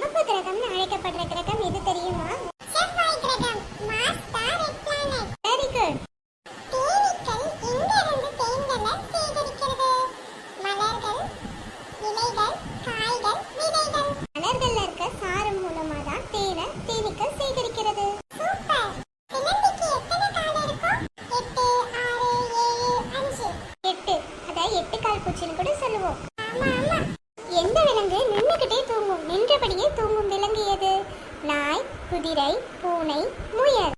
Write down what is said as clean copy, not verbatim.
அபு கிரகம்னு அழைக்கப்படுற கிரகம் எது தெரியுமா? செவ்வாய் கிரகம். மாஸ்டா ரெட் பிளானட். Very good. தேனீக்கள் எங்கிருந்து தேன்களை சேகரிக்கிறது? மலர்கள், இலைகள், காய்கள், விதைகள். மலர்கள்ல இருக்க சாறு மூலமா தான் தேனீக்கள் சேகரிக்கிறது. சூப்பர். சிலந்திக்கு எத்தனை கால் இருக்கும்? 8, 6, 7, 5. 8. அத 8 கால் பூச்சின்னு கூட சொல்லுவோம். ஆமா ஆமா. எந்த விலங்கு நின்னுக்கிட்டே தூங்கும், நின்றபடியே தூங்கும் விலங்கு எது? நாய், குதிரை, பூனை, முயல்.